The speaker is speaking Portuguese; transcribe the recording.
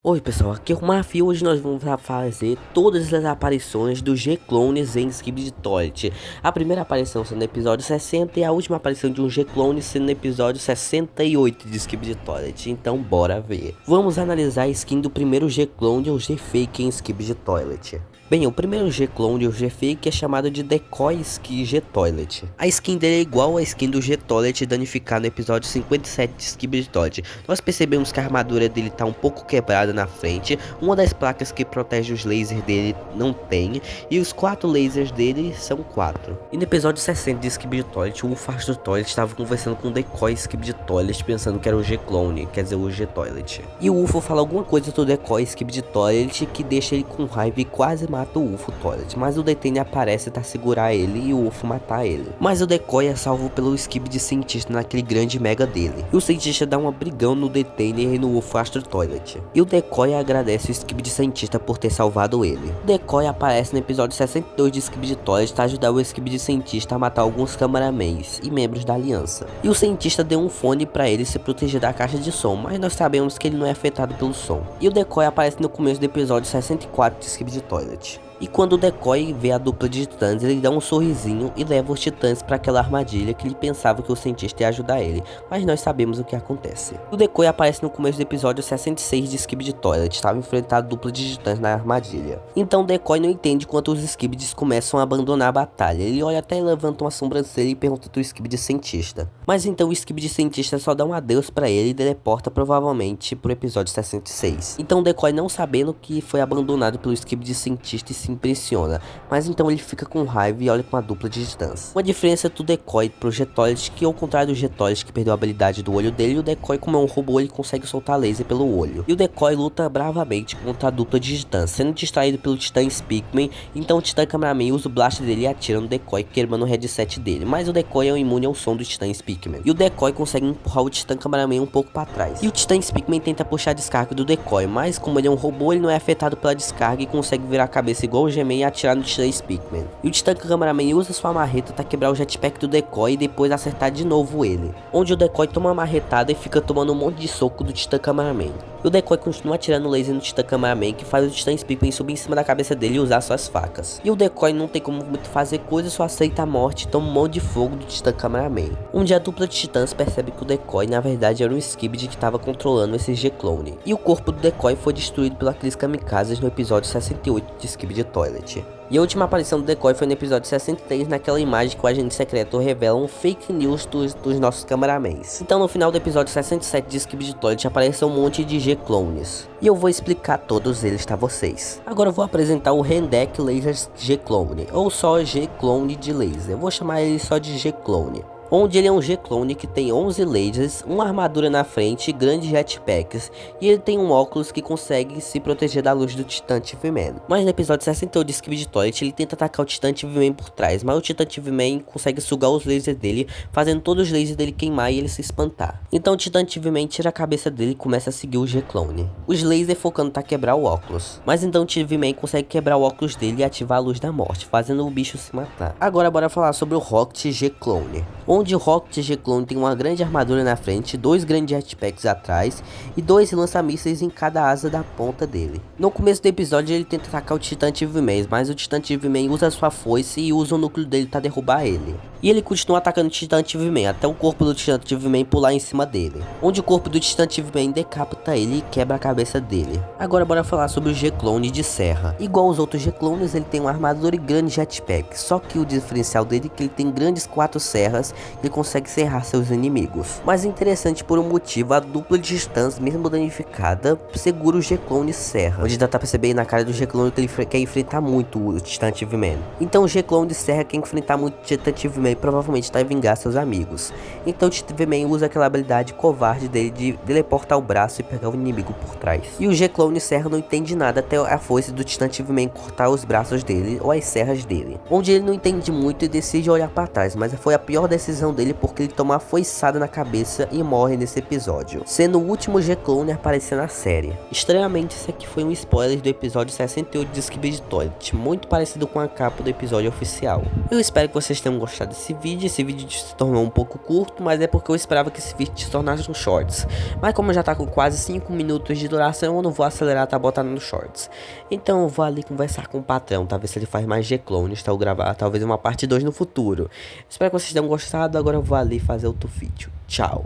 Oi pessoal, aqui é o Mafia e hoje nós vamos fazer todas as aparições dos G-Clones em Skibidi Toilet. A primeira aparição sendo no episódio 60 e a última aparição de um G-Clone sendo no episódio 68 de Skibidi Toilet. Então bora ver. Vamos analisar a skin do primeiro G-Clone ou G-Fake em Skibidi Toilet. Bem, o primeiro G-Clone ou G-Fake é chamado de Decoy Ski G-Toilet. A skin dele é igual à skin do G-Toilet danificado no episódio 57 de Skibidi Toilet. Nós percebemos que a armadura dele tá um pouco quebrada na frente, uma das placas que protege os lasers dele não tem, e os 4 lasers dele são 4. E no episódio 60 de Skibidi Toilet, o Fast Toilet estava conversando com o Decoy Skibidi Toilet pensando que era o G-Clone, quer dizer o G-Toilet. E o UFO fala alguma coisa do Decoy Skibidi Toilet que deixa ele com raiva e quase mata o UFO Toilet, mas o Detane aparece pra segurar ele e o UFO matar ele. Mas o Decoy é salvo pelo Skibidi cientista naquele grande mega dele. E o cientista dá uma brigão no Detane e no UFO Astro Toilet. E o Decoy agradece o Skibidi cientista por ter salvado ele. O Decoy aparece no episódio 62 de Skibidi Toilet para ajudar o Skibidi cientista a matar alguns cameramans e membros da aliança. E o cientista deu um fone para ele se proteger da caixa de som, mas nós sabemos que ele não é afetado pelo som. E o Decoy aparece no começo do episódio 64 de Skibidi Toilet. E quando o Decoy vê a dupla de titãs, ele dá um sorrisinho e leva os titãs para aquela armadilha que ele pensava que o cientista ia ajudar ele, mas nós sabemos o que acontece. O Decoy aparece no começo do episódio 66 de Skibidi Toilet, estava enfrentando a dupla de titãs na armadilha. Então o Decoy não entende quando os Skibidis começam a abandonar a batalha, ele olha até e levanta uma sobrancelha e pergunta do Skibidi cientista. Mas então o Skibidi cientista só dá um adeus para ele e teleporta provavelmente pro episódio 66. Então o Decoy, não sabendo que foi abandonado pelo Skibidi cientista, e se impressiona, mas então ele fica com raiva e olha com a dupla de titãs. Uma diferença do Decoy pro G-Toilet, que ao contrário do G-Toilet que perdeu a habilidade do olho dele, o Decoy, como é um robô, ele consegue soltar laser pelo olho. E o Decoy luta bravamente contra a dupla de titãs, sendo distraído pelo Titã Speakman. Então o Titã Cameraman usa o blast dele e atira no Decoy, queimando o headset dele, mas o Decoy é imune ao som do Titã Speakman. E o Decoy consegue empurrar o Titã Cameraman um pouco para trás. E o Titã Speakman tenta puxar a descarga do Decoy, mas como ele é um robô, ele não é afetado pela descarga e consegue virar a cabeça igual o G-Man e atirar no Titã Speakman. E o Titã Cameraman usa sua marreta para quebrar o jetpack do Decoy e depois acertar de novo ele, onde o Decoy toma uma marretada e fica tomando um monte de soco do Titã Cameraman. E o Decoy continua atirando laser no Titã Cameraman, que faz o Titã Speakman subir em cima da cabeça dele e usar suas facas. E o Decoy não tem como muito fazer coisa, só aceita a morte e toma um monte de fogo do Titã Cameraman. Onde a dupla de titãs percebe que o Decoy na verdade era um Skibidi que estava controlando esse G-Clone. E o corpo do Decoy foi destruído por aqueles kamikazes no episódio 68 de Skibidi Toilet. E a última aparição do Decoy foi no episódio 63, naquela imagem que o agente secreto revela um fake news dos nossos cameramans. Então no final do episódio 67 de Skibidi Toilet apareceu um monte de G-Clones. E eu vou explicar todos eles pra vocês. Agora eu vou apresentar o Rendek Lasers G-Clone, ou só G-Clone de laser. Eu vou chamar ele só de G-Clone. Onde ele é um G-Clone que tem 11 lasers, uma armadura na frente e grandes jetpacks, e ele tem um óculos que consegue se proteger da luz do Titã TV-Man. Mas no episódio 68 de Skibidi Toilet, ele tenta atacar o Titã TV-Man por trás, mas o Titã TV-Man consegue sugar os lasers dele, fazendo todos os lasers dele queimar e ele se espantar. Então o Titã TV-Man tira a cabeça dele e começa a seguir o G-Clone. Os lasers focando para quebrar o óculos, mas então o TV-Man consegue quebrar o óculos dele e ativar a luz da morte, fazendo o bicho se matar. Agora bora falar sobre o Rocket G-Clone. Onde o Rocket G-Clone tem uma grande armadura na frente, 2 grandes jetpacks atrás e 2 lança-mísseis em cada asa da ponta dele. No começo do episódio ele tenta atacar o Titã TV-Man, mas o Titã TV-Man usa sua foice e usa o núcleo dele para derrubar ele. E ele continua atacando o Titã TV-Man até o corpo do Titã TV-Man pular em cima dele, onde o corpo do Titã TV-Man decapita ele e quebra a cabeça dele. Agora bora falar sobre o G-Clone de serra. Igual os outros G-Clones, ele tem uma armadura e grande jetpack, só que o diferencial dele é que ele tem grandes 4 serras e ele consegue serrar seus inimigos. Mas interessante por um motivo, a dupla de titãs, mesmo danificada, segura o G-Clone serra, onde dá pra perceber na cara do G-Clone que ele quer enfrentar muito o Titã TV-Man. Então o G-Clone de serra quer enfrentar muito o Titã TV-Man e provavelmente vai vingar seus amigos. Então o Titã TV-Man usa aquela habilidade covarde dele de teleportar o braço e pegar o inimigo por trás. E o G-Clone serra não entende nada até a foice do Titã TV-Man cortar os braços dele ou as serras dele, onde ele não entende muito e decide olhar para trás, mas foi a pior decisão visão dele porque ele toma uma foiçada na cabeça e morre nesse episódio, sendo o último G-Clone a aparecer na série. Estranhamente, esse aqui foi um spoiler do episódio 68 de Skibidi Toilet, muito parecido com a capa do episódio oficial. Eu espero que vocês tenham gostado desse vídeo. Esse vídeo se tornou um pouco curto, mas é porque eu esperava que esse vídeo se tornasse um shorts. Mas como já tá com quase 5 minutos de duração, eu não vou acelerar, tá botando no shorts. Então eu vou ali conversar com o patrão, tá, ver se ele faz mais G-Clones, tá, eu gravar talvez uma parte 2 no futuro. Espero que vocês tenham gostado. Agora eu vou ali fazer outro vídeo. Tchau.